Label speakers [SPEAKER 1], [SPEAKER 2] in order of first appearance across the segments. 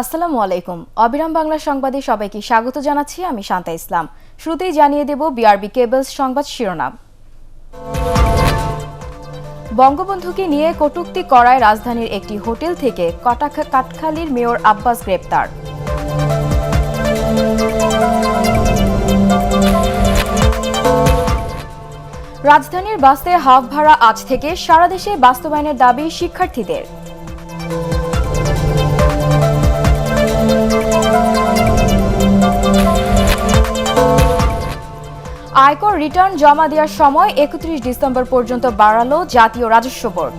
[SPEAKER 1] আসসালামু আলাইকুম। অবিরাম বাংলা সংবাদে সবাইকে স্বাগত জানাচ্ছি আমি শান্তা ইসলাম। শুরুতেই জানিয়ে দেব বিআরবি কেবলস সংবাদ শিরোনাম। বঙ্গবন্ধুকে নিয়ে কটূক্তি করায় রাজধানীর একটি হোটেল থেকে কাটখালীর মেয়র আব্বাস গ্রেপ্তার। রাজধানীর বাসে হাফ ভাড়া আজ থেকে সারা দেশে বাস্তবায়নের দাবি শিক্ষার্থীদের। আয়কর রিটার্ন জমা দেওয়ার সময় ৩১ ডিসেম্বর পর্যন্ত বাড়ালো জাতীয় রাজস্ব বোর্ড।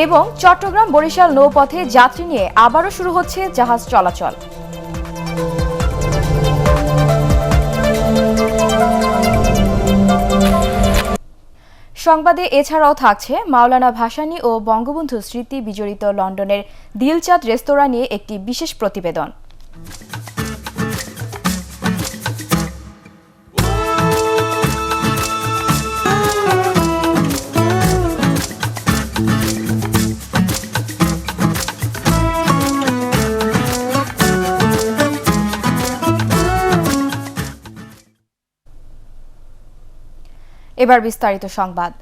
[SPEAKER 1] এবং চট্টগ্রাম বরিশাল নৌপথে যাত্রী নিয়ে আবারও শুরু হচ্ছে জাহাজ চলাচল। সংবাদে এছাড়াও থাকছে মাওলানা ভাসানী ও বঙ্গবন্ধু স্মৃতি বিজড়িত লন্ডনের দিলচাঁদ রেস্তোরাঁ নিয়ে একটি বিশেষ প্রতিবেদন। এবার বিস্তারিত সংবাদ।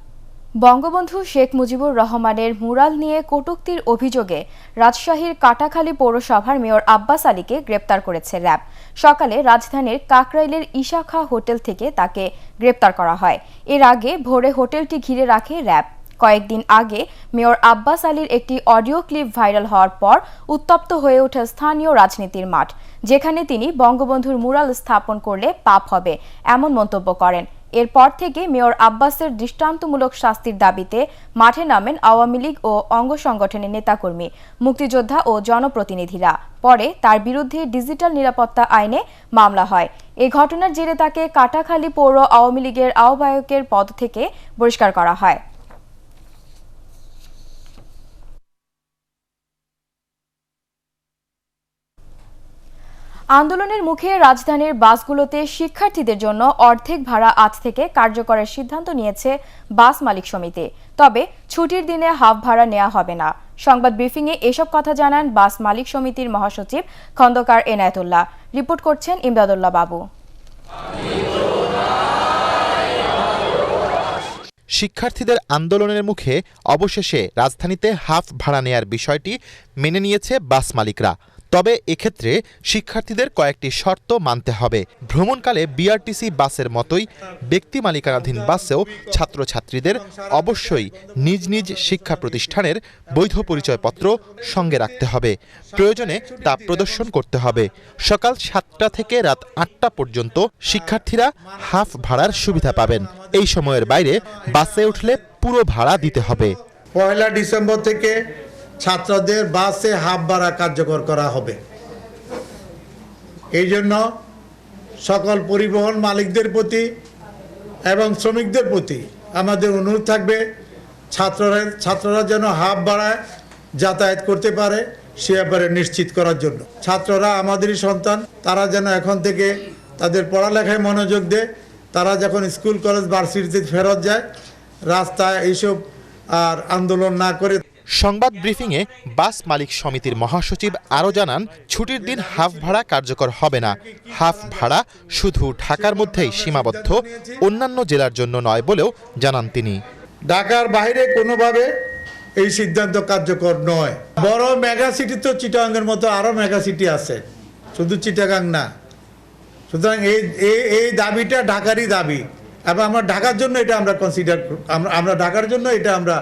[SPEAKER 1] বঙ্গবন্ধু শেখ মুজিবুর রহমানের মুরাল নিয়ে কটূক্তির অভিযোগে রাজশাহীর কাটাখালী পৌরসভার মেয়র আব্বাস আলীকে গ্রেপ্তার করেছে র্যাব। সকালে রাজধানীর কাকরাইলের ইশাখা হোটেল থেকে তাকে গ্রেপ্তার করা হয়। এর আগে ভোরে হোটেলটি ঘিরে রাখে র্যাব। কয়েকদিন আগে মেয়র আব্বাস আলীর একটি অডিও ক্লিপ ভাইরাল হওয়ার পর উত্তপ্ত হয়ে ওঠে স্থানীয় রাজনীতির মাঠ, যেখানে তিনি বঙ্গবন্ধুর মুরাল স্থাপন করলে পাপ হবে এমন মন্তব্য করেন। এরপর থেকে মেয়র আব্বাসের দৃষ্টান্তমূলক শাস্তির দাবিতে মাঠে নামেন আওয়ামী লীগ ও অঙ্গ সংগঠনের নেতাকর্মী, মুক্তিযোদ্ধা ও জনপ্রতিনিধিরা। পরে তার বিরুদ্ধে ডিজিটাল নিরাপত্তা আইনে মামলা হয়। এই ঘটনার জেরে তাকে কাটাখালী পৌর আওয়ামী লীগের আহ্বায়কের পদ থেকে বহিষ্কার করা হয়। আন্দোলনের মুখে রাজধানীর বাসগুলোতে শিক্ষার্থীদের জন্য অর্ধেক ভাড়া আজ থেকে কার্যকরের সিদ্ধান্ত নিয়েছে বাস মালিক সমিতি। তবে ছুটির দিনে হাফ ভাড়া নেওয়া হবে না। সংবাদ ব্রিফিংয়ে এসব কথা জানান বাস মালিক সমিতির মহাসচিব খন্দকার এনায়েতুল্লাহ। রিপোর্ট করছেন ইমদাদুল্লাহ বাবু।
[SPEAKER 2] শিক্ষার্থীদের আন্দোলনের মুখে অবশেষে রাজধানীতে হাফ ভাড়া নেয়ার বিষয়টি মেনে নিয়েছে বাস মালিকরা। তবে এক্ষেত্রে শিক্ষার্থীদের কয়েকটি শর্ত মানতে হবে। ভ্রমণকালে বিআরটিসি বাসের মতোই ব্যক্তি মালিকানাধীন বাসেও ছাত্রছাত্রীদের অবশ্যই নিজ নিজ শিক্ষা প্রতিষ্ঠানের বৈধ পরিচয়পত্র সঙ্গে রাখতে হবে। প্রয়োজনে তা প্রদর্শন করতে হবে। সকাল ৭টা থেকে রাত ৮টা পর্যন্ত শিক্ষার্থীরা হাফ ভাড়ার সুবিধা পাবেন। এই সময়ের বাইরে বাসে উঠলে পুরো ভাড়া দিতে হবে।
[SPEAKER 3] ১ ডিসেম্বর থেকে ছাত্রদের বাসে হাফ ভাড়া কার্যকর করা হবে। এই জন্য সকল পরিবহন মালিকদের এবং শ্রমিকদের প্রতি আমাদের অনুরোধ থাকবে, ছাত্ররা যেন হাফ ভাড়ায় যাতায়াত করতে পারে সে ব্যাপারে নিশ্চিত করার জন্য। ছাত্ররা আমাদেরই সন্তান, তারা যেন এখন থেকে তাদের পড়ালেখায় মনোযোগ দেয়। তারা যখন স্কুল কলেজ ভার্সিটিতে ফেরত যায়, রাস্তায় এইসব আর আন্দোলন না করে।
[SPEAKER 2] সংবাদ ব্রিফিংয়ে বাস মালিক সমিতির মহাসচিব আরও জানান, ছুটির দিন হাফ ভাড়া কার্যকর হবে না। হাফ ভাড়া শুধু ঢাকার মধ্যেই সীমাবদ্ধ, অন্যান্য জেলার জন্য নয় বলেও জানান তিনি।
[SPEAKER 3] ঢাকার বাইরে কোনোভাবে এই সিদ্ধান্ত কার্যকর নয়। বড় মেগা সিটি তো চিটাগাংয়ের মতো আরও মেগা সিটি আছে, শুধু চিটাগাং না। সুতরাং এই দাবিটা ঢাকারই দাবি এবং আমরা ঢাকার জন্য এটা আমরা কনসিডার আমরা ঢাকার জন্য এটা আমরা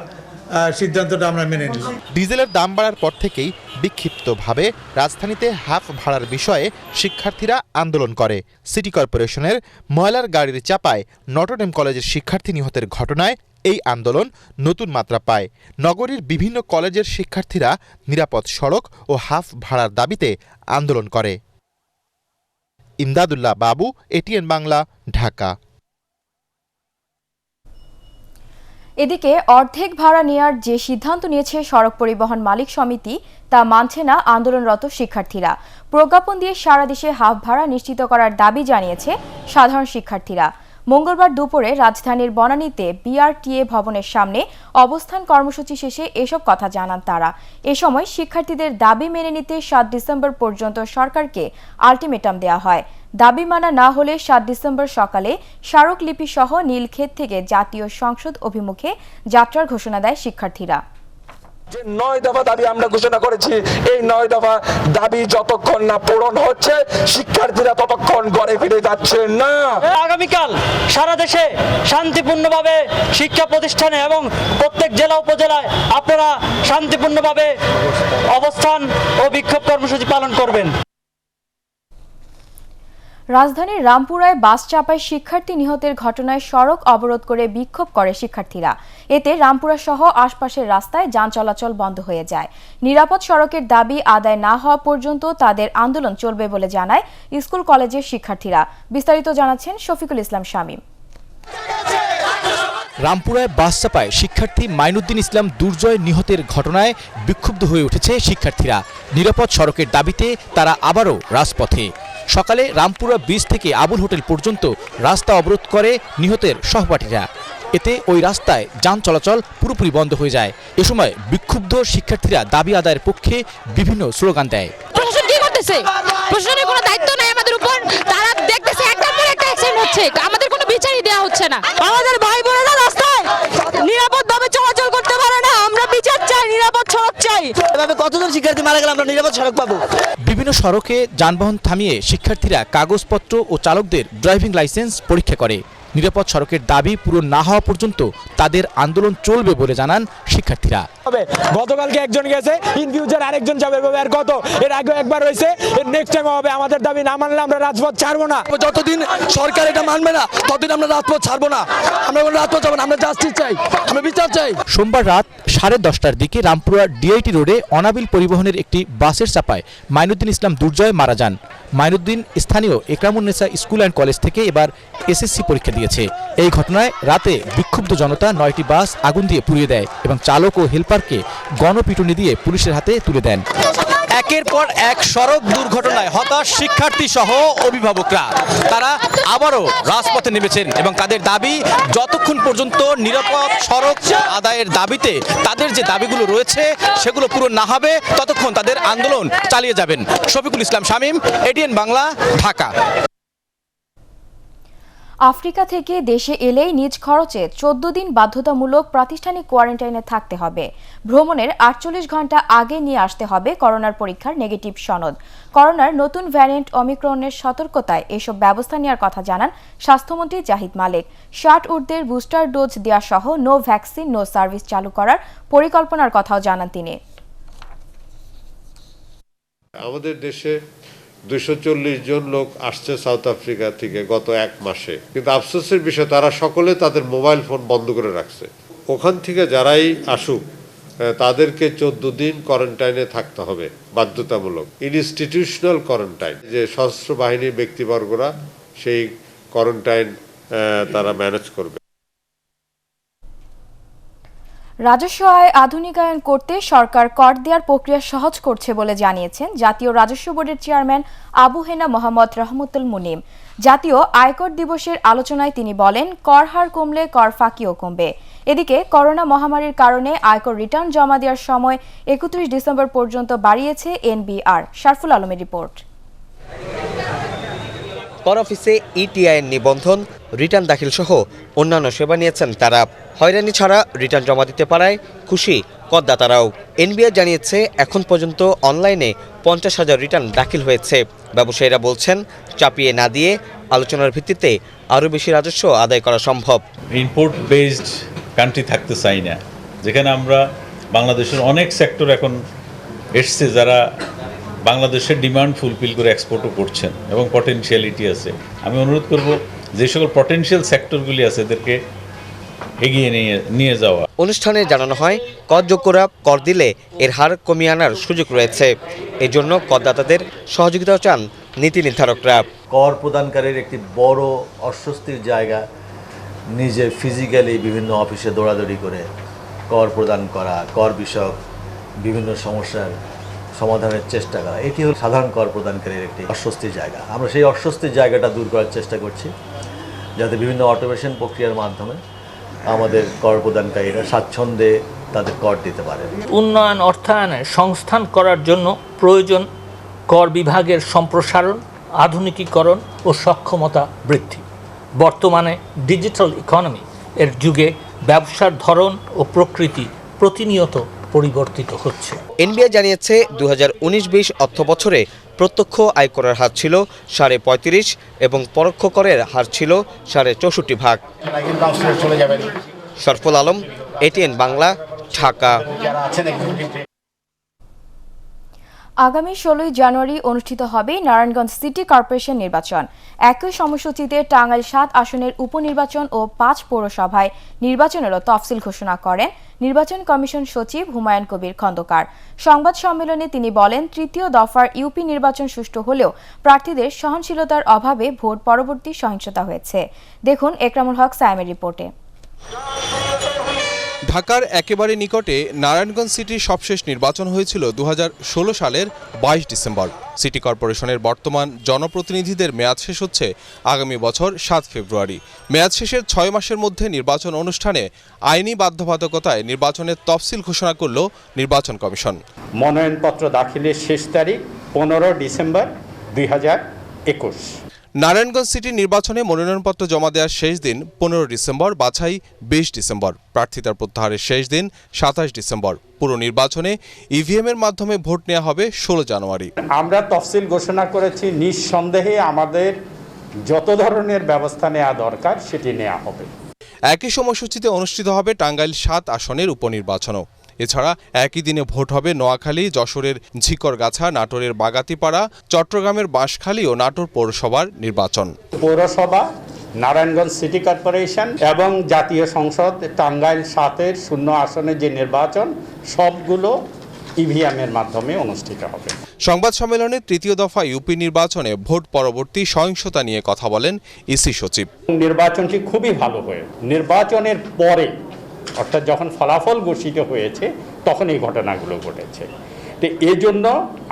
[SPEAKER 3] সিদ্ধান্তটা আমরা মেনে নিলাম।
[SPEAKER 2] ডিজেলের দাম বাড়ার পর থেকেই বিক্ষিপ্তভাবে রাজধানীতে হাফ ভাড়ার বিষয়ে শিক্ষার্থীরা আন্দোলন করে। সিটি কর্পোরেশনের ময়লার গাড়ির চাপায় নটরডেম কলেজের শিক্ষার্থী নিহতের ঘটনায় এই আন্দোলন নতুন মাত্রা পায়। নগরীর বিভিন্ন কলেজের শিক্ষার্থীরা নিরাপদ সড়ক ও হাফ ভাড়ার দাবিতে আন্দোলন করে। ইমদাদুল্লাহ বাবু, এটিএন বাংলা, ঢাকা।
[SPEAKER 1] এদিকে অর্ধেক ভাড়া নেয়ার যে সিদ্ধান্ত নিয়েছে সড়ক পরিবহন মালিক সমিতি তা মানছে না আন্দোলনরত শিক্ষার্থীরা। প্রজ্ঞাপন দিয়ে সারা দেশে হাফ ভাড়া নিশ্চিত করার দাবি জানিয়েছে সাধারণ শিক্ষার্থীরা। মঙ্গলবার দুপুরে রাজধানীর বনানীতে বিআরটিএ ভবনের সামনে অবস্থান কর্মসূচি শেষে এসব কথা জানান তারা। এ সময় শিক্ষার্থীদের দাবি মেনে নিতে ৭ ডিসেম্বর পর্যন্ত সরকারকে আলটিমেটাম দেওয়া হয়। দাবি মানা না হলে ৭ ডিসেম্বর সকালে স্মারকলিপি সহ নীলক্ষেত থেকে জাতীয় সংসদ অভিমুখে যাত্রার ঘোষণা দেয় শিক্ষার্থীরা।
[SPEAKER 4] যে ৯ দফা দাবি আমরা ঘোষণা করেছি, এই ৯ দফা দাবি যতক্ষণ না পূরণ হচ্ছে শিক্ষার্থীরা ততক্ষণ ঘরে ফিরে যাচ্ছে না।
[SPEAKER 5] আগামীকাল সারা দেশে শান্তিপূর্ণভাবে শিক্ষা প্রতিষ্ঠানে এবং প্রত্যেক জেলা উপজেলায় আপনারা শান্তিপূর্ণভাবে অবস্থান ও বিক্ষোভ কর্মসূচি পালন করবেন।
[SPEAKER 1] রাজধানীর রামপুরায় বাস চাপায় শিক্ষার্থী নিহতের ঘটনায় সড়ক অবরোধ করে বিক্ষোভ করে শিক্ষার্থীরা। এতে রামপুরা সহ আশপাশের রাস্তায় যান চলাচল বন্ধ হয়ে যায়। নিরাপদ সড়কের দাবি আদায় না হওয়া পর্যন্ত তাদের আন্দোলন চলবে বলে জানায় স্কুল কলেজের শিক্ষার্থীরা। বিস্তারিত জানাচ্ছেন শফিকুল ইসলাম শামীম।
[SPEAKER 6] রামপুরায় বাস চাপায় শিক্ষার্থী মাইনুদ্দিন ইসলাম দুর্জয় নিহতের ঘটনায় বিক্ষুব্ধ হয়ে উঠেছে শিক্ষার্থীরা। নিরাপদ সড়কের দাবিতে তারা আবারও রাজপথে। সকালে রামপুরা ব্রিজ থেকে আবুল হোটেল পর্যন্ত রাস্তা অবরোধ করে নিহতের সহপাঠীরা। এতে ওই রাস্তায় যান চলাচল পুরোপুরি বন্ধ হয়ে যায়। এ সময় বিক্ষুব্ধ শিক্ষার্থীরা দাবি আদায়ের পক্ষে বিভিন্ন স্লোগান দেয়।
[SPEAKER 7] প্রশাসন কি করতেছে? প্রশাসনের কোনো দায়িত্ব নাই আমাদের উপর। তারা দেখতেছে একটার পর একটা অ্যাক্সিডেন্ট হচ্ছে, আমাদের কোনো বিচারই দেওয়া হচ্ছে না। আমাদের ভাই বোনেরা রাস্তায় নিরাপদভাবে চলাচল করতে পারে না। আমরা বিচার চাই, নিরাপদ সড়ক চাই।
[SPEAKER 5] এভাবে কতজন শিক্ষার্থী মারা গেলে আমরা নিরাপদ সড়ক পাবো?
[SPEAKER 6] বিভিন্ন সড়কে যানবাহন থামিয়ে শিক্ষার্থীরা কাগজপত্র ও চালকদের ড্রাইভিং লাইসেন্স পরীক্ষা করে। নিরাপদ সড়কের দাবি পূরণ না হওয়া পর্যন্ত তাদের আন্দোলন চলবে বলে জানান শিক্ষার্থীরা।
[SPEAKER 4] গতকালকে একজন গেছে, ইন ফিউচার আরেকজন যাবে। আর কত এর আগে একবার হয়েছে, এর নেক্সট টাইম হবে। আমাদের দাবি না মানলে আমরা রাজপথ ছাড়বো না।
[SPEAKER 8] যতদিন সরকার এটা মানবে না ততদিন আমরা রাজপথ ছাড়বো না। আমরা রাজপথ যাবো না, আমরা জাস্টিস চাই, আমরা বিচার চাই।
[SPEAKER 6] সোমবার রাত 10:30টার দিকে রামপুরা ডিআইটি রোডে অনাবিল পরিবহনের একটি বাসের চাপায় মাইনুদ্দিন ইসলাম দুর্জয় মারা যান। মাইনুদ্দিন স্থানীয় একরামুন্নেসা স্কুল অ্যান্ড কলেজ থেকে এবার এসএসসি পরীক্ষা দিয়েছে। এই ঘটনায় রাতে বিক্ষুব্ধ জনতা 9টি বাস আগুন দিয়ে পুড়িয়ে দেয় এবং চালক ও হেলপারকে গণপিটুনি দিয়ে পুলিশের হাতে তুলে দেন। একের পর এক সড়ক দুর্ঘটনায় হতাশ শিক্ষার্থী সহ অভিভাবকরা। তারা আবারও রাজপথে নেমেছেন এবং তাদের দাবি যতক্ষণ পর্যন্ত নিরাপদ সড়ক আদায়ের দাবিতে তাদের যে দাবিগুলো রয়েছে সেগুলো পূরণ না হবে ততক্ষণ তাদের আন্দোলন চালিয়ে যাবেন। শফিকুল ইসলাম শামীম, এটিএন বাংলা, ঢাকা।
[SPEAKER 1] আফ্রিকা থেকে দেশে এলেই নিজ খরচে 14 দিন বাধ্যতামূলক প্রাতিষ্ঠানিক কোয়ারেন্টাইনে থাকতে হবে। ভ্রমণের 48 ঘন্টা আগে নিয়ে আসতে হবে করোনার পরীক্ষার নেগেটিভ সনদ। করোনার নতুন ভ্যারিয়েন্ট অমিক্রনের সতর্কতায় এসব ব্যবস্থা নেওয়ার কথা জানান স্বাস্থ্যমন্ত্রী জাহিদ মালেক। 60 ঊর্ধ্বের বুস্টার ডোজ দেওয়া সহ নো ভ্যাকসিন নো সার্ভিস চালু করার পরিকল্পনার কথাও জানান তিনি।
[SPEAKER 9] আমাদের দেশে 240 জন লোক আসছে সাউথ আফ্রিকা থেকে গত 1 মাসে, কিন্তু আফসোসের বিষয় তারা সকলে তাদের মোবাইল ফোন বন্ধ করে রাখছে। ওখান থেকে যারাই আসুক তাদেরকে 14 দিন কোয়ারেন্টাইনে থাকতে হবে বাধ্যতামূলক, ইনস্টিটিউশনাল কোয়ারেন্টাইন। যে সশস্ত্র বাহিনীর ব্যক্তিবর্গরা সেই কোয়ারেন্টাইন তারা ম্যানেজ করবে।
[SPEAKER 1] রাজস্ব আয় আধুনিকায়ন করতে সরকার কর দেওয়ার প্রক্রিয়া সহজ করছে বলে জানিয়েছেন জাতীয় রাজস্ব বোর্ডের চেয়ারম্যান আবু হেনা মোহাম্মদ রহমতুল মুনিম। জাতীয় আয়কর দিবসের আলোচনায় তিনি বলেন, কর হার কমলে কর ফাঁকিও কমবে। এদিকে করোনা মহামারীর কারণে আয়কর রিটার্ন জমা দেওয়ার সময় 31 ডিসেম্বর পর্যন্ত বাড়িয়েছে এনবিআর। শারফুল আলমের রিপোর্ট।
[SPEAKER 10] কর অফিসে ইটিআই নিবন্ধন, রিটার্ন দাখিল সহ অন্যান্য সেবা নিয়েছেন তারা। হয়রানি ছাড়া রিটার্ন জমা দিতে পারায় খুশি করদাতারাও। এনবিআর জানিয়েছে এখন পর্যন্ত অনলাইনে 50,000 রিটার্ন দাখিল হয়েছে। ব্যবসায়ীরা বলছেন, চাপিয়ে না দিয়ে আলোচনার ভিত্তিতে আরও বেশি রাজস্ব আদায় করা সম্ভব।
[SPEAKER 11] ইম্পোর্ট বেসড কান্ট্রি থাকতে চাই না, যেখানে আমরা বাংলাদেশের অনেক সেক্টর এখন এসছে যারা বাংলাদেশের ডিমান্ড ফুলফিল করে এক্সপোর্টও করছেন এবং পটেনশিয়ালিটি আছে। আমি অনুরোধ করব যে সকল পটেনশিয়াল সেক্টরগুলি আছে এদেরকে এগিয়ে নিয়ে যাওয়া।
[SPEAKER 10] অনুষ্ঠানে জানানো হয়, করযোগ্যরা কর দিলে এর হার কমিয়ে আনার সুযোগ রয়েছে। এই জন্য করদাতাদের সহযোগিতাও চান নীতি নির্ধারকরা।
[SPEAKER 12] কর প্রদানকারীর একটি বড় অস্বস্তির জায়গা নিজে ফিজিক্যালি বিভিন্ন অফিসে দৌড়াদৌড়ি করে কর প্রদান করা, কর বিষয়ক বিভিন্ন সমস্যার সমাধানের চেষ্টা করা, এটি হল সাধারণ কর প্রদানকারীর একটি অস্বস্তির জায়গা। আমরা সেই অস্বস্তির জায়গাটা দূর করার চেষ্টা করছি, যাতে বিভিন্ন অটোমেশন প্রক্রিয়ার মাধ্যমে আমাদের কর প্রদানকারীরা স্বাচ্ছন্দ্যে তাদের কর দিতে পারে।
[SPEAKER 13] উন্নয়ন অর্থায়নে সংস্থান করার জন্য প্রয়োজন কর বিভাগের সম্প্রসারণ, আধুনিকীকরণ ও সক্ষমতা বৃদ্ধি। বর্তমানে ডিজিটাল ইকোনমি এর যুগে ব্যবসার ধরন ও প্রকৃতি প্রতিনিয়ত পরিবর্তিত হচ্ছে।
[SPEAKER 10] এনবিআর জানিয়েছে 2019-20 অর্থ বছরে প্রত্যক্ষ আয়করের হার ছিল 35.5 এবং পরোক্ষ করের হার ছিল 64.5%। শরফুল আলম, এটিএন বাংলা, ঢাকা।
[SPEAKER 1] আগামী 16 জানুয়ারি অনুষ্ঠিত হবে নারায়ণগঞ্জ সিটি কর্পোরেশন নির্বাচন। একই সময়সূচিতে টাঙ্গাইল 7 আসনের উপনির্বাচন ও 5 পৌরসভায় নির্বাচনেরও তফসিল ঘোষণা করেন নির্বাচন কমিশন সচিব হুমায়ুন কবির খন্দকার। সংবাদ সম্মেলনে তিনি বলেন, তৃতীয় দফার ইউপি নির্বাচন সুষ্ঠু হলেও প্রার্থীদের সহনশীলতার অভাবে ভোট পরবর্তী সহিংসতা হয়েছে। দেখুন একরামুল হক সায়েমের রিপোর্টে।
[SPEAKER 14] ঢাকার একেবারে নিকটে নারায়ণগঞ্জ সিটির সবশেষ নির্বাচন হয়েছিল 2016 সালের 22 ডিসেম্বর। সিটি কর্পোরেশনের বর্তমান জনপ্রতিনিধিদের মেয়াদ শেষ হচ্ছে আগামী বছর 7 ফেব্রুয়ারি। মেয়াদ শেষের 6 মাসের মধ্যে নির্বাচন অনুষ্ঠানে আইনি বাধ্যবাধকতায় নির্বাচনের তফসিল ঘোষণা করল নির্বাচন কমিশন।
[SPEAKER 15] মনোনয়নপত্র দাখিলের শেষ তারিখ 15 ডিসেম্বর 2021।
[SPEAKER 14] নারায়ণগঞ্জ সিটি নির্বাচনে মনোনয়নপত্র জমা দেওয়ার শেষ দিন 15 ডিসেম্বর, বাছাই 20 ডিসেম্বর, প্রার্থিতার প্রত্যাহারের শেষ দিন 27 ডিসেম্বর। পুরো নির্বাচনে ইভিএম এর মাধ্যমে ভোট নেওয়া হবে 16 জানুয়ারি।
[SPEAKER 15] আমরা তফসিল ঘোষণা করেছি, নিঃসন্দেহে আমাদের যত ধরনের ব্যবস্থা নেওয়া দরকার সেটি নেওয়া হবে।
[SPEAKER 14] একই সময়সূচিতে অনুষ্ঠিত হবে টাঙ্গাইল 7 আসনের উপনির্বাচনও। এছাড়া একই দিনে ভোট হবে নোয়াখালী, যশোরের ঝিকরগাছা, নাটোরের বাগাতিপাড়া, চট্টগ্রামের বাঁশখালী ও নাটোর পৌরসভার নির্বাচন।
[SPEAKER 15] পৌরসভা, নারায়ণগঞ্জ সিটি কর্পোরেশন এবং জাতীয় সংসদ টাঙ্গাইল 7-এর 0 আসনের যে নির্বাচন সবগুলো ইভিএমের মাধ্যমে অনুষ্ঠিত হবে।
[SPEAKER 14] সংবাদ সম্মেলনে তৃতীয় দফা ইউপি নির্বাচনে ভোট পরবর্তী সহিংসতা নিয়ে কথা বলেন ইসি সচিব।
[SPEAKER 15] নির্বাচনটি খুবই ভালো হয়ে নির্বাচনের পরে, অর্থাৎ যখন ফলাফল ঘোষিত হয়েছে তখন এই ঘটনাগুলো ঘটেছে। তো এই জন্য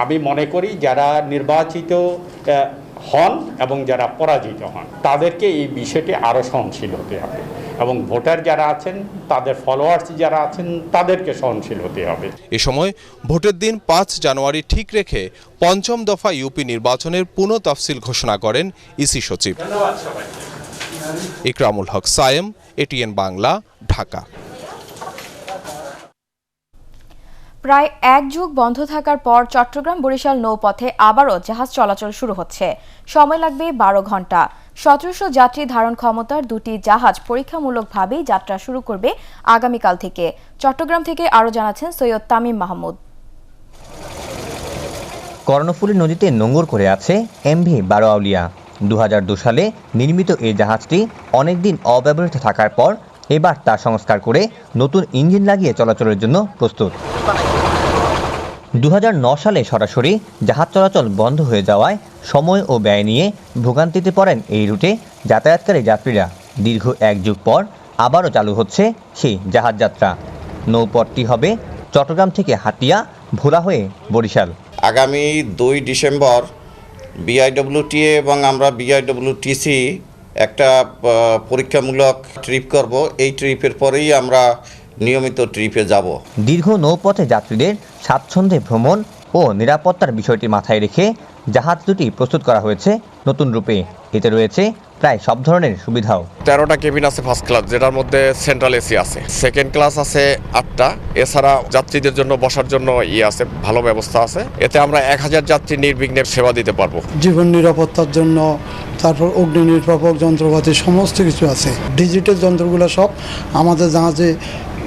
[SPEAKER 15] আমি মনে করি যারা নির্বাচিত হন এবং যারা পরাজিত হন তাদেরকে এই বিষয়টি আরও সহনশীল হতে হবে এবং ভোটার যারা আছেন তাদের ফলোয়ার্স যারা আছেন তাদেরকে সহনশীল হতে হবে।
[SPEAKER 14] এ সময় ভোটের দিন 5 জানুয়ারি ঠিক রেখে পঞ্চম দফা ইউপি নির্বাচনের পুনঃ তফসিল ঘোষণা করেন ইসি সচিব। ইকরামুল হক সায়েম, এটিএন বাংলা, ঢাকা।
[SPEAKER 1] প্রায় 1 যুগ বন্ধ থাকার পর চট্টগ্রাম বরিশাল নৌপথে আবারও জাহাজ চলাচল শুরু হচ্ছে। সময় লাগবে 12 ঘন্টা। 1700 যাত্রী ধারণ ক্ষমতার 2টি জাহাজ পরীক্ষামূলকভাবেই যাত্রা শুরু করবে আগামীকাল থেকে। চট্টগ্রাম থেকে আরও জানাচ্ছেন সৈয়দ তামিম মাহমুদ।
[SPEAKER 16] কর্ণফুলী নদীতে নোঙর করে আছে এমভি বারোয়াউলিয়া। 2002 সালে নির্মিত এই জাহাজটি অনেকদিন অব্যবহৃত থাকার পর এবার তার সংস্কার করে নতুন ইঞ্জিন লাগিয়ে চলাচলের জন্য প্রস্তুত। 2009 সালে সরাসরি জাহাজ চলাচল বন্ধ হয়ে যাওয়ায় সময় ও ব্যয় নিয়ে ভোগান্তিতে পড়েন এই রুটে যাতায়াতকারী যাত্রীরা। দীর্ঘ 1 যুগ পর আবারও চালু হচ্ছে সেই জাহাজ যাত্রা। নৌপথটি হবে চট্টগ্রাম থেকে হাতিয়া, ভোলা হয়ে বরিশাল।
[SPEAKER 17] আগামী 2 ডিসেম্বর বিআইডব্লিউটিএ এবং আমরা বিআইডব্লিউটিসি একটা পরীক্ষামূলক ট্রিপ করব। এই ট্রিপের পরেই আমরা নিয়মিত ট্রিপে যাব।
[SPEAKER 16] দীর্ঘ নৌপথে যাত্রীদের স্বাচ্ছন্দ্যে ভ্রমণ ও নিরাপত্তার বিষয়টি মাথায় রেখে জাহাজ দুটি প্রস্তুত করা হয়েছে নতুন রূপে। এতে রয়েছে প্রায় সব ধরনের সুবিধাও।
[SPEAKER 18] 13টা কেবিন আছে ফার্স্ট ক্লাস, যেটার মধ্যে সেন্ট্রাল এসি আছে। সেকেন্ড ক্লাস আছে 8টা। এছাড়া যাত্রীদের জন্য বসার জন্য আছে, ভালো ব্যবস্থা আছে। এতে আমরা 1000 যাত্রী নির্বিঘ্নে সেবা দিতে পারবো।
[SPEAKER 19] জীবন নিরাপত্তার জন্য, তারপর অগ্নি নির্বাপক যন্ত্রপাতি সমস্ত কিছু আছে। ডিজিটাল যন্ত্রগুলো সব আমাদের জাহাজে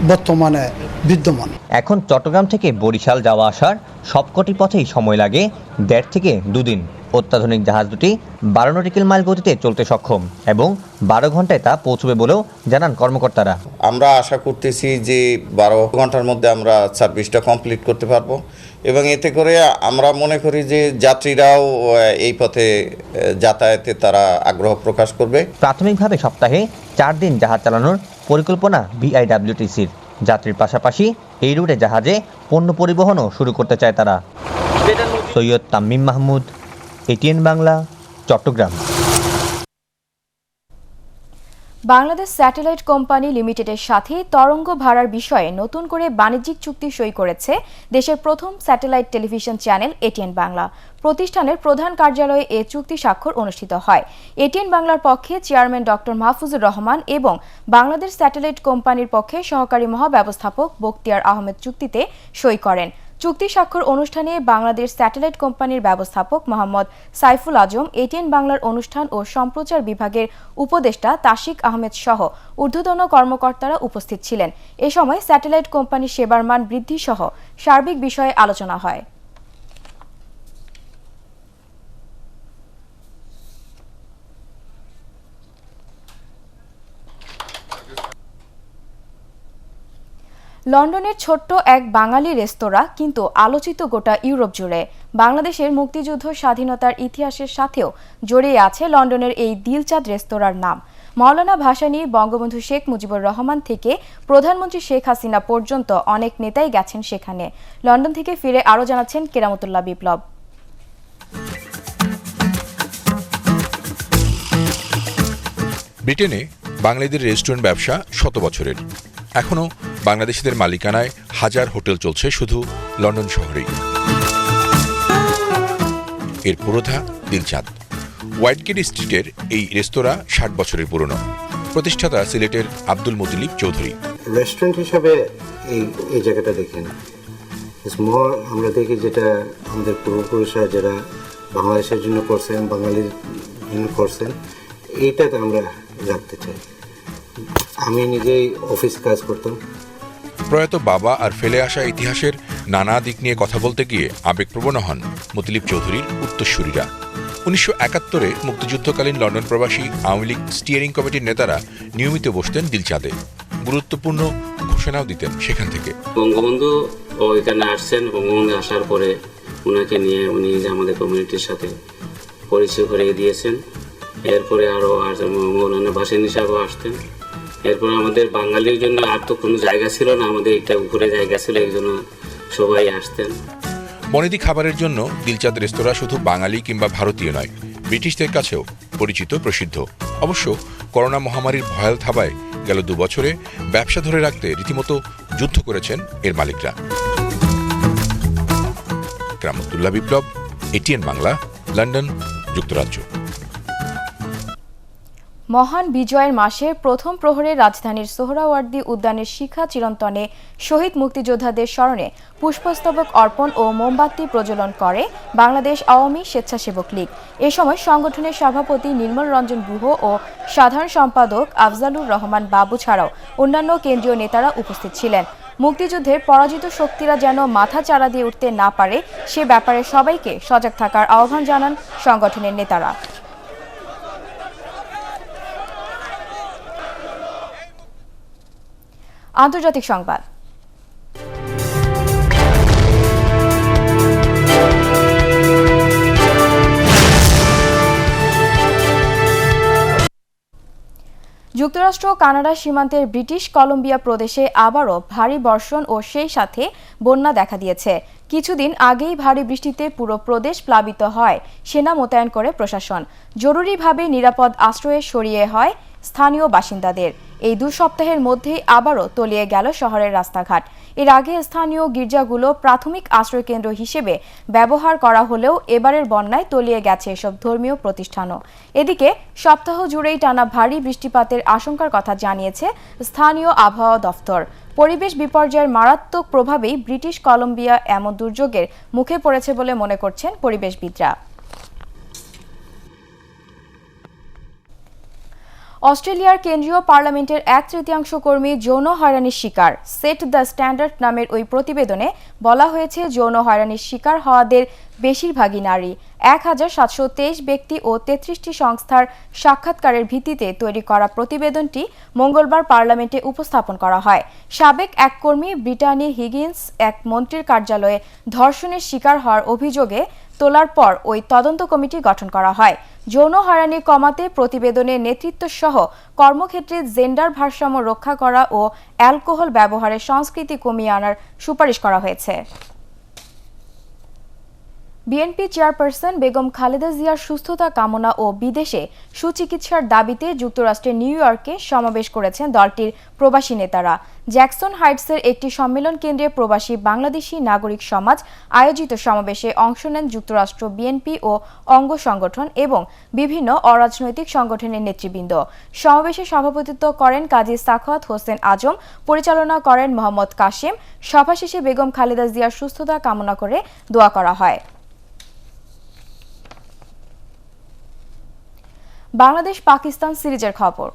[SPEAKER 19] বর্তমানে বিদ্যমান।
[SPEAKER 16] এখন চট্টগ্রাম থেকে বরিশাল যাওয়া আসার সবকটি পথেই সময় লাগে 1.5 থেকে 2 দিন। অত্যাধুনিক জাহাজ দুটি 12 নটিক্যাল মাইল গতিতে চলতে সক্ষম এবং 12 ঘন্টায় তা পৌঁছবে বলেও জানান কর্মকর্তারা।
[SPEAKER 17] আমরা আশা করতেছি যে 12 ঘন্টার মধ্যে আমরা সার্ভিসটা কমপ্লিট করতে পারবো এবং এতে করে আমরা মনে করি যে যাত্রীরাও এই পথে যাতায়াতে তারা আগ্রহ প্রকাশ করবে।
[SPEAKER 16] প্রাথমিকভাবে সপ্তাহে 4 দিন জাহাজ চালানোর পরিকল্পনা বিআইডব্লিউটিসির। যাত্রীর পাশাপাশি এই রুটে জাহাজে পণ্য পরিবহনও শুরু করতে চায় তারা। Syed Tamim Mahmud, ATN Bangla, Chittagong.
[SPEAKER 1] Bangladesh satellite company লিমিটেডের সাথে তরঙ্গ ভাড়ার বিষয়ে নতুন করে বাণিজ্যিক চুক্তি সই করেছে দেশের প্রথম satellite television channel ATN Bangla. প্রতিষ্ঠানের প্রধান কার্যালয়ে এ চুক্তি স্বাক্ষর অনুষ্ঠিত হয়। এটিএন বাংলার পক্ষে চেয়ারম্যান ডক্টর মাহফুজুর রহমান এবং বাংলাদেশ স্যাটেলাইট কোম্পানির পক্ষে সহকারী মহাব্যবস্থাপক বখতিয়ার আহমেদ চুক্তিতে সই করেন। চুক্তি স্বাক্ষর অনুষ্ঠানে বাংলাদেশ স্যাটেলাইট কোম্পানির ব্যবস্থাপক মোহাম্মদ সাইফুল আজম, এটিএন বাংলার অনুষ্ঠান ও সম্প্রচার বিভাগের উপদেষ্টা তাশিক আহমেদ সহ ঊর্ধ্বতন কর্মকর্তারা উপস্থিত ছিলেন। এ সময় স্যাটেলাইট কোম্পানির সেবার মান বৃদ্ধি সহ সার্বিক বিষয়ে আলোচনা হয়। লন্ডনের ছোট্ট এক বাঙালি রেস্তোরাঁ কিন্তু আলোচিত গোটা ইউরোপ জুড়ে। বাংলাদেশের মুক্তিযুদ্ধ স্বাধীনতার ইতিহাসের সাথেও জড়িয়ে আছে লন্ডনের এই দিলচাঁদ রেস্তোরাঁর নাম। মাওলানা ভাসানী, বঙ্গবন্ধু শেখ মুজিবুর রহমান থেকে প্রধানমন্ত্রী শেখ হাসিনা পর্যন্ত অনেক নেতাই গেছেন সেখানে। লন্ডন থেকে ফিরে আরও জানাচ্ছেন কেরামতুল্লাহ বিপ্লব।
[SPEAKER 20] ব্রিটেনে বাঙালিদের রেস্টুরেন্ট ব্যবসা শত বছরের। এখনও বাংলাদেশিদের মালিকানায় হাজার হোটেল চলছে শুধু লন্ডন শহরেই। এর পুরোধা দিলচাঁদ। হোয়াইটগেট স্ট্রিটের এই রেস্তোরাঁ 60 বছরের পুরনো। প্রতিষ্ঠাতা সিলেটের আব্দুল মুতলিব চৌধুরী।
[SPEAKER 21] রেস্টুরেন্ট হিসাবে এই জায়গাটা দেখেন আমরা দেখি যেটা আমাদের পূর্বপুরুষরা যারা বাংলাদেশের জন্য করছেন, বাঙালির জন্য করছেন, এইটাকে আমরা রাখতে চাই। আমি নিজেই অফিস কাজ করতাম।
[SPEAKER 20] প্রয়াত বাবা আর ফেলে আসা ইতিহাসের নানা দিক নিয়ে কথা বলতে গিয়ে আবেগপ্রবণ হন মুতলিব চৌধুরীর উত্তরসূরিরা। 1971-এ মুক্তিযুদ্ধকালীন লন্ডন প্রবাসী আওয়ামী লীগ স্টিয়ারিং কমিটির নেতারা নিয়মিত বসতেন দিলচাঁদে। গুরুত্বপূর্ণ ঘোষণাও দিতেন সেখান থেকে।
[SPEAKER 21] বঙ্গবন্ধু এখানে আসছেন, বঙ্গবন্ধু আসার পরে ওনাকে নিয়ে উনি আমাদের কমিউনিটির সাথে পরিচয় করিয়ে দিয়েছেন। এরপরে আরও মৌলানা ভাসানী সাহেবও আসতেন। এরপরে আমাদের বাঙালির জন্য আর তো কোনো জায়গা ছিল না, আমাদের একটা উপরে জায়গা ছিল, এই জন্য সবাই আসতেন।
[SPEAKER 20] বনেদি খাবারের জন্য দিলচাঁদ রেস্তোরাঁ শুধু বাঙালি কিংবা ভারতীয় নয়, ব্রিটিশদের কাছেও পরিচিত প্রসিদ্ধ। অবশ্য করোনা মহামারীর ভয়াল থাবায় গেল 2 বছরে ব্যবসা ধরে রাখতে রীতিমতো যুদ্ধ করেছেন এর মালিকরা। কেরামতুল্লাহ বিপ্লব, এটিএন বাংলা, লন্ডন, যুক্তরাজ্য।
[SPEAKER 1] মহান বিজয়ের মাসের প্রথম প্রহরে রাজধানীর সোহরাওয়ার্দী উদ্যানের শিখা চিরন্তনে শহীদ মুক্তিযোদ্ধাদের স্মরণে পুষ্পস্তবক অর্পণ ও মোমবাতি প্রজ্বলন করে বাংলাদেশ আওয়ামী স্বেচ্ছাসেবক লীগ। এ সময় সংগঠনের সভাপতি নির্মল রঞ্জন গুহ ও সাধারণ সম্পাদক আফজালুর রহমান বাবু ছাড়াও অন্যান্য কেন্দ্রীয় নেতারা উপস্থিত ছিলেন। মুক্তিযুদ্ধের পরাজিত শক্তিরা যেন মাথা চাড়া দিয়ে উঠতে না পারে সে ব্যাপারে সবাইকে সজাগ থাকার আহ্বান জানান সংগঠনের নেতারা। আন্তর্জাতিক সংবাদ। যুক্তরাষ্ট্র কানাডা সীমান্তের ব্রিটিশ কলম্বিয়া প্রদেশে আবারও ভারী বর্ষণ ও সেই সাথে বন্যা দেখা দিয়েছে। কিছুদিন আগেই ভারী বৃষ্টিতে পুরো প্রদেশ প্লাবিত হয়। সেনা মোতায়েন করে প্রশাসন। জরুরিভাবে নিরাপদ আশ্রয়ে সরিয়ে হয় স্থানীয় বাসিন্দাদের। এই 2 সপ্তাহের মধ্যেই আবারও তলিয়ে গেল শহরের রাস্তাঘাট। এর আগে স্থানীয় গির্জাগুলো প্রাথমিক আশ্রয়কেন্দ্র হিসেবে ব্যবহার করা হলেও এবারের বন্যায় তলিয়ে গেছে এসব ধর্মীয় প্রতিষ্ঠানও। এদিকে সপ্তাহ জুড়েই টানা ভারী বৃষ্টিপাতের আশঙ্কার কথা জানিয়েছে স্থানীয় আবহাওয়া দফতর। পরিবেশ বিপর্যয়ের মারাত্মক প্রভাবেই ব্রিটিশ কলম্বিয়া এমন দুর্যোগের মুখে পড়েছে বলে মনে করছেন পরিবেশবিদরা। অস্ট্রেলিয়ার কেন্দ্রীয় পার্লামেন্টের 1/3 কর্মী যৌন হয়রানির শিকার। সেট দ্য স্ট্যান্ডার্ড নামের ওই প্রতিবেদনে বলা হয়েছে যৌন হয়রানির শিকার হওয়াদের বেশিরভাগই নারী। 1723 ব্যক্তি ও 33টি সংস্থার সাক্ষাৎকারের ভিত্তিতে তৈরি করা প্রতিবেদনটি মঙ্গলবার পার্লামেন্টে উপস্থাপন করা হয়। সাবেক এক কর্মী ব্রিটানি হিগিন্স এক মন্ত্রীর কার্যালয়ে ধর্ষণের শিকার হওয়ার অভিযোগে তোলার পর ওই তদন্ত কমিটি গঠন করা হয়। যৌন হয়রানি কমাতে প্রতিবেদনে নেতৃত্ব সহ কর্মক্ষেত্রে জেন্ডার ভারসাম্য রক্ষা করা ও অ্যালকোহল ব্যবহারের সংস্কৃতি কমিয়ে আনার সুপারিশ করা হয়েছে। বিএনপি চেয়ারপারসন বেগম খালেদা জিয়ার সুস্থতা কামনা ও বিদেশে সুচিকিৎসার দাবিতে যুক্তরাষ্ট্রের নিউ ইয়র্কে সমাবেশ করেছেন দলটির প্রবাসী নেতারা। জ্যাকসন হাইটসের একটি সম্মেলন কেন্দ্রে প্রবাসী বাংলাদেশি নাগরিক সমাজ আয়োজিত সমাবেশে অংশ নেন যুক্তরাষ্ট্র বিএনপি ও অঙ্গ সংগঠন এবং বিভিন্ন অরাজনৈতিক সংগঠনের নেতৃবৃন্দ। সমাবেশে সভাপতিত্ব করেন কাজী সাখাওয়াত হোসেন আজম, পরিচালনা করেন মোহাম্মদ কাশেম। সভা শেষে বেগম খালেদা জিয়ার সুস্থতা কামনা করে দোয়া করা হয়। বাংলাদেশ পাকিস্তান সিরিজের খবর।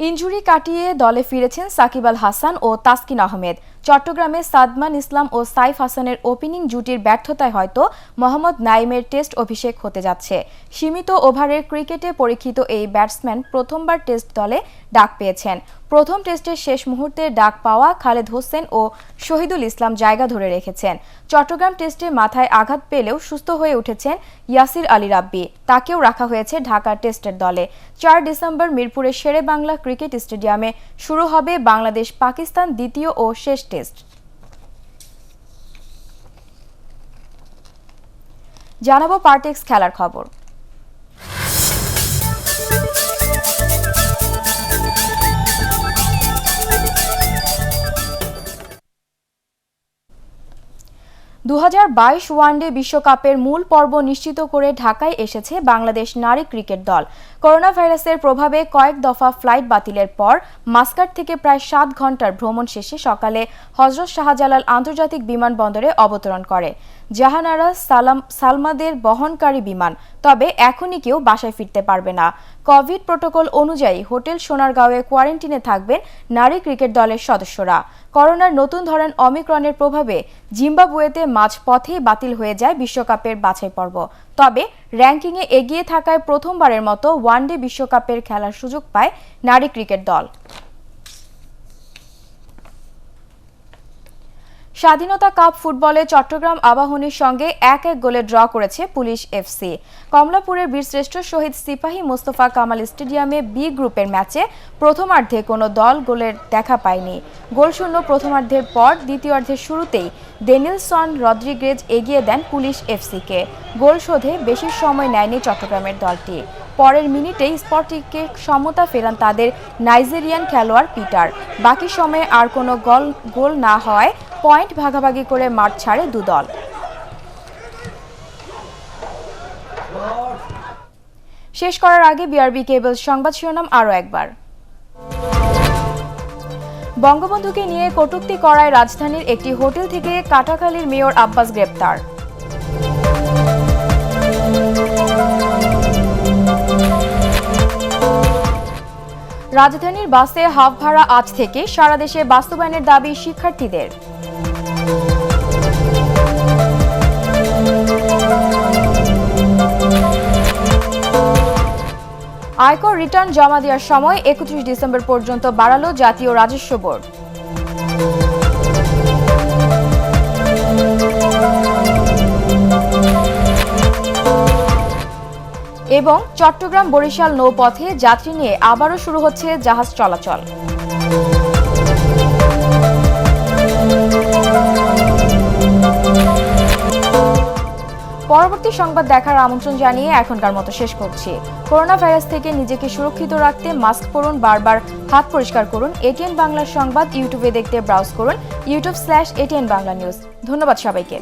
[SPEAKER 1] ইনজুরি কাটিয়ে দলে ফিরেছেন সাকিব আল হাসান ও তাসকিন আহমেদ। চট্টগ্রামে সাদমান ইসলাম ও সাইফ হাসানের ওপেনিং জুটির ব্যর্থতায় হয়তো মোহাম্মদ নাইমের টেস্ট অভিষেক হতে যাচ্ছে। সীমিত ওভারের ক্রিকেটে পরীক্ষিত এই ব্যাটসম্যান প্রথমবার টেস্ট দলে ডাক পেয়েছেন। প্রথম টেস্টের শেষ মুহূর্তে ডাক পাওয়া খালেদ হোসেন ও শহীদুল ইসলাম জায়গা ধরে রেখেছেন। চট্টগ্রাম টেস্টে মাথায় আঘাত পেলেও সুস্থ হয়ে উঠেছেন ইয়াসির আলী রাব্বি। তাকেও রাখা হয়েছে ঢাকা টেস্টের দলে। 4 ডিসেম্বর মিরপুরের শেরে বাংলা ক্রিকেট স্টেডিয়ামে শুরু হবে বাংলাদেশ পাকিস্তান দ্বিতীয় ও শেষ টেস্ট। জানাবো পার্টেক্স খেলার খবর। ওয়ানডে বিশ্বকাপের মূল পর্ব নিশ্চিত করে ঢাকায় এসেছে বাংলাদেশ নারী ক্রিকেট দল। করোনা ভাইরাসের প্রভাবে কয়েক দফা ফ্লাইট বাতিলের পর মাস্কাট থেকে প্রায় 7 ঘন্টার ভ্রমণ শেষে সকালে হযরত শাহজালাল আন্তর্জাতিক বিমানবন্দরে অবতরণ করে জাহানারা সালমাদের বহনকারী বিমান। তবে এখনই কেউ বাসায় ফিরতে পারবে না। কোভিড প্রোটোকল অনুযায়ী হোটেল সোনারগাঁওয়ে কোয়ারেন্টিনে থাকবেন নারী ক্রিকেট দলের সদস্যরা। করোনার নতুন ধরন অমিক্রনের প্রভাবে জিম্বাবুয়েতে মাঝপথেই বাতিল হয়ে যায় বিশ্বকাপের বাছাই পর্ব। তবে র্যাঙ্কিংয়ে এগিয়ে থাকায় প্রথমবারের মতো ওয়ানডে বিশ্বকাপের খেলার সুযোগ পায় নারী ক্রিকেট দল। স্বাধীনতা কাপ ফুটবলে চট্টগ্রাম আবাহনীর সঙ্গে 1-1 গোলে ড্র করেছে পুলিশ এফসি। কমলাপুরের বীরশ্রেষ্ঠ শহীদ সিপাহী মোস্তফা কামাল স্টেডিয়ামে বি গ্রুপের ম্যাচে প্রথমার্ধে কোনো দল গোলের দেখা পায়নি। গোলশূন্য প্রথমার্ধের পর দ্বিতীয়ার্ধের শুরুতেই ডেনিলসন রদ্রিগেজ এগিয়ে দেন পুলিশ এফসিকে। গোল শোধে বেশি সময় নেয়নি চট্টগ্রামের দলটি। পরের মিনিটেই স্পটিংকে সমতা ফেরান তাদের নাইজেরিয়ান খেলোয়াড় পিটার। বাকি সময়ে আর কোনো গোল না হওয়ায় পয়েন্ট ভাগাভাগি করে মাঠ ছাড়ে দুদল। শেষ করার আগে বিআরবি কেবল সংবাদ শিরোনাম আরও একবার। বঙ্গবন্ধুকে নিয়ে কটূক্তি করায় রাজধানীর একটি হোটেল থেকে কাটাখালীর মেয়র আব্বাস গ্রেপ্তার। রাজধানীর বাসে হাফ ভাড়া আজ থেকে সারা দেশে বাস্তবায়নের দাবি শিক্ষার্থীদের। আয়কর রিটার্ন জমা দেওয়ার সময় 31 ডিসেম্বর পর্যন্ত বাড়ালো জাতীয় রাজস্ব বোর্ড। এবং চট্টগ্রাম বরিশাল নৌপথে যাত্রী নিয়ে আবারও শুরু হচ্ছে জাহাজ চলাচল। পরবর্তী সংবাদ দেখার আমন্ত্রণ জানিয়ে এখনকার মতো শেষ করছি। করোনা ভাইরাস থেকে নিজেকে সুরক্ষিত রাখতে মাস্ক পরুন, বারবার হাত পরিষ্কার করুন। এটিএন বাংলার সংবাদ ইউটিউবে দেখতে ব্রাউজ করুন youtube/ATN বাংলা নিউজ। ধন্যবাদ সবাইকে।